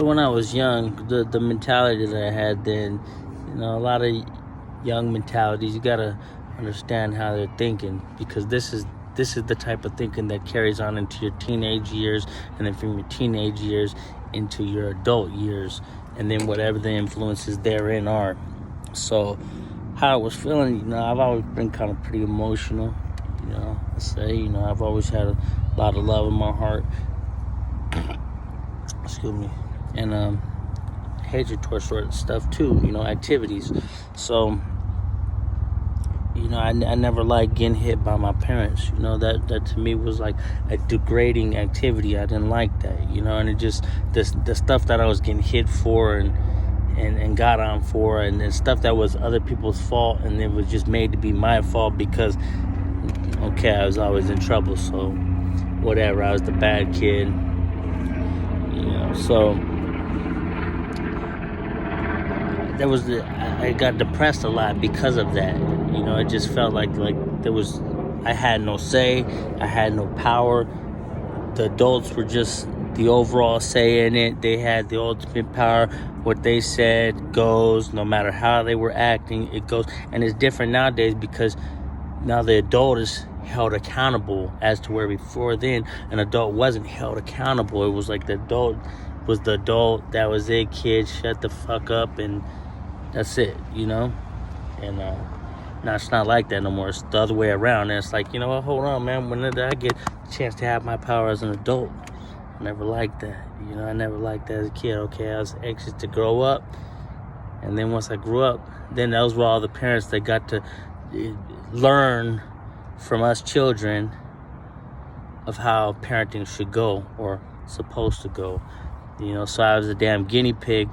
So when I was young, the mentality that I had then, a lot of young mentalities, you gotta understand how they're thinking, because this is the type of thinking that carries on into your teenage years, and then from your teenage years into your adult years, and then whatever the influences therein are. So how I was feeling, I've always been kind of pretty emotional. I've always had a lot of love in my heart. Excuse me. And hatred towards certain stuff too, activities. So, I never liked getting hit by my parents. That to me was like a degrading activity. I didn't like that, and it just, the stuff that I was getting hit for and got on for, and then stuff that was other people's fault, and it was just made to be my fault because, I was always in trouble, so whatever, I was the bad kid, so I got depressed a lot because of that. It just felt like I had no say, I had no power. The adults were just the overall say in it. They had the ultimate power. What they said goes, no matter how they were acting, it goes. And it's different nowadays because now the adult is held accountable, as to where before then an adult wasn't held accountable. It was like the adult was the adult. That was it, kid. Shut the fuck up, and that's it, And now it's not like that no more. It's the other way around. And it's like, hold on, man. When did I get a chance to have my power as an adult? I never liked that. I never liked that as a kid. Okay, I was anxious to grow up. And then once I grew up, then those were all the parents that got to learn from us children of how parenting should go, or supposed to go. So I was a damn guinea pig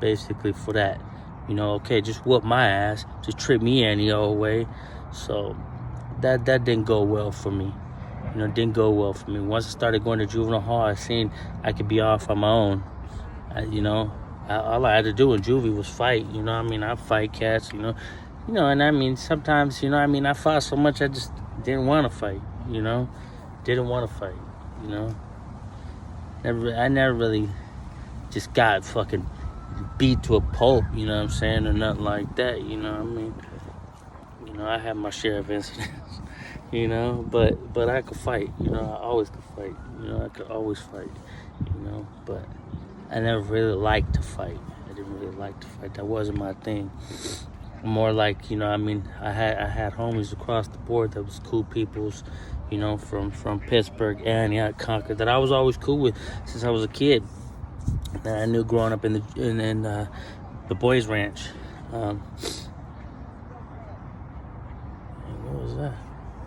basically for that. Okay, just whoop my ass, just trip me any old way. So that didn't go well for me. Didn't go well for me. Once I started going to juvenile hall, I seen I could be off on my own. All I had to do in juvie was fight. I fight cats. And sometimes, I fought so much I just didn't want to fight. Didn't want to fight. I never really just got fucking beat to a pulp, or nothing like that, I had my share of incidents, but I could fight, I always could fight, I could always fight, but I never really liked to fight. I didn't really like to fight. That wasn't my thing. More like, I had homies across the board that was cool peoples, from Pittsburgh, Antioch, Concord, that I was always cool with since I was a kid. That I knew growing up in the boys' ranch. What was that?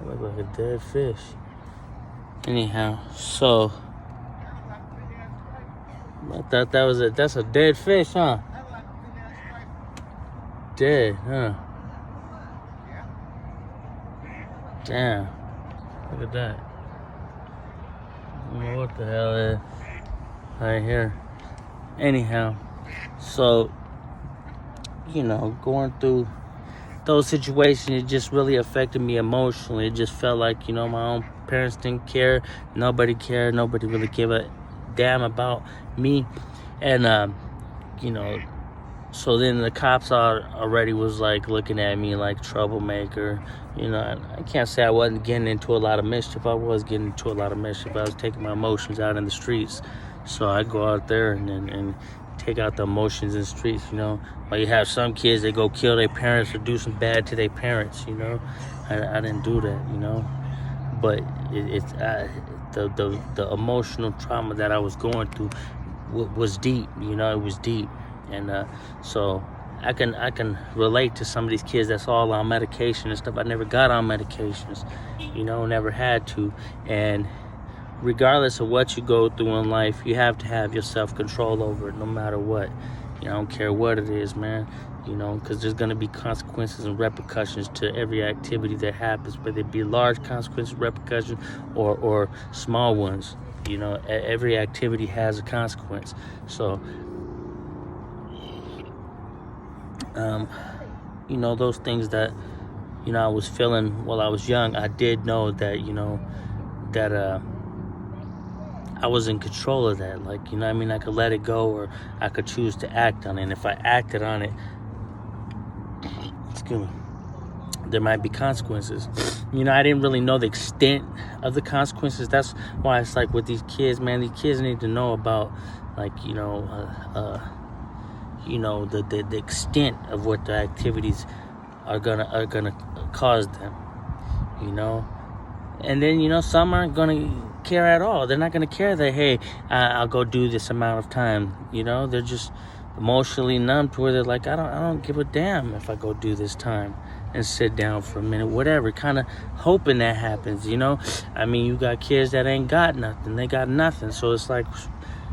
It looked like a dead fish. Anyhow, so I thought that's a dead fish, huh? Dead, huh? Damn. Look at that. I don't know what the hell it is right here. Anyhow, so, going through those situations, it just really affected me emotionally. It just felt like, my own parents didn't care. Nobody cared. Nobody really gave a damn about me. And, so then the cops already was like looking at me like troublemaker. I can't say I wasn't getting into a lot of mischief. I was getting into a lot of mischief. I was taking my emotions out in the streets. So I go out there and take out the emotions in the streets, While you have some kids, they go kill their parents or do some bad to their parents, I didn't do that, But it's the emotional trauma that I was going through was deep, it was deep. And so I can relate to some of these kids that's all on medication and stuff. I never got on medications, never had to. And regardless of what you go through in life, you have to have your self-control over it, no matter what. I don't care what it is, man. Because there's going to be consequences and repercussions to every activity that happens, whether it be large consequences, repercussions, or small ones. Every activity has a consequence. So, those things that, I was feeling while I was young, I did know that, that I was in control of that. Like, you know what I mean? I could let it go, or I could choose to act on it. And if I acted on it, excuse me, there might be consequences. You know, I didn't really know the extent of the consequences. That's why it's like with these kids, man, these kids need to know about, like, the extent of what the activities are gonna cause them, you know. And then, you know, some aren't gonna care at all. They're not gonna care that, hey, I'll go do this amount of time. You know, they're just emotionally numb to where they're like, I don't give a damn if I go do this time and sit down for a minute, whatever. Kind of hoping that happens, you know. I mean, you got kids that ain't got nothing. They got nothing. So it's like,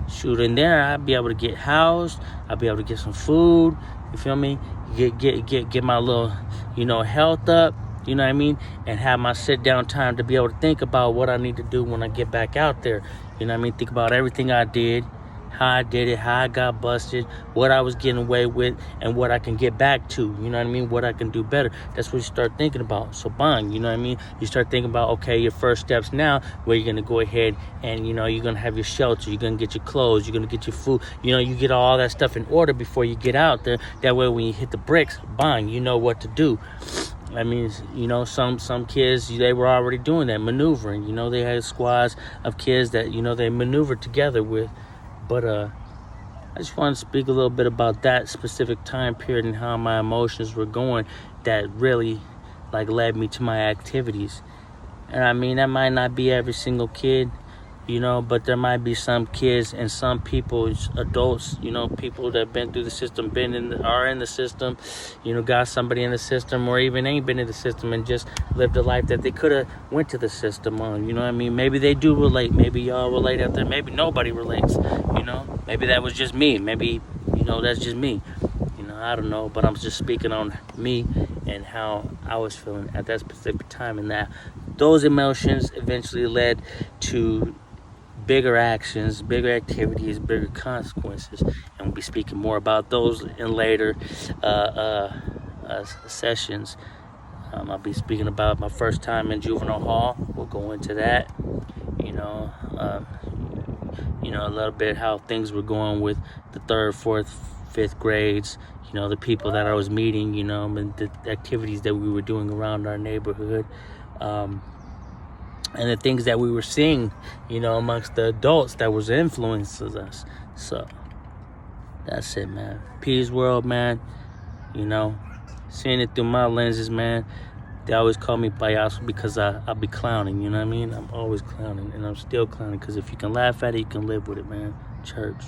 shoot, in there, I'd be able to get housed. I'd be able to get some food. You feel me? Get my little, you know, health up. You know what I mean? And have my sit down time to be able to think about what I need to do when I get back out there. You know what I mean? Think about everything I did, how I did it, how I got busted, what I was getting away with, and what I can get back to. You know what I mean? What I can do better. That's what you start thinking about. So bang, you know what I mean? You start thinking about, okay, your first steps now, where you're going to go ahead and, you know, you're going to have your shelter, you're going to get your clothes, you're going to get your food. You know, you get all that stuff in order before you get out there. That way when you hit the bricks, bang, you know what to do. I mean, you know, some kids, they were already doing that, maneuvering. You know, they had squads of kids that, you know, they maneuvered together with. But I just want to speak a little bit about that specific time period and how my emotions were going that really, like, led me to my activities. And I mean, that might not be every single kid, you know, but there might be some kids and some people, adults, you know, people that have been through the system, are in the system, you know, got somebody in the system, or even ain't been in the system and just lived a life that they could have went to the system on. You know what I mean? Maybe they do relate. Maybe y'all relate out there. Maybe nobody relates. You know, maybe that was just me. Maybe, you know, that's just me. You know, I don't know, but I'm just speaking on me and how I was feeling at that specific time, and that those emotions eventually led to bigger actions, bigger activities, bigger consequences. And we'll be speaking more about those in later sessions. I'll be speaking about my first time in juvenile hall. We'll go into that. You know, a little bit how things were going with the 3rd, 4th, 5th grades. You know, the people that I was meeting. You know, and the activities that we were doing around our neighborhood. And the things that we were seeing, you know, amongst the adults that was influences us. So, that's it, man. Peace world, man. You know, seeing it through my lenses, man. They always call me payaso because I'll be clowning, you know what I mean? I'm always clowning, and I'm still clowning, because if you can laugh at it, you can live with it, man. Church.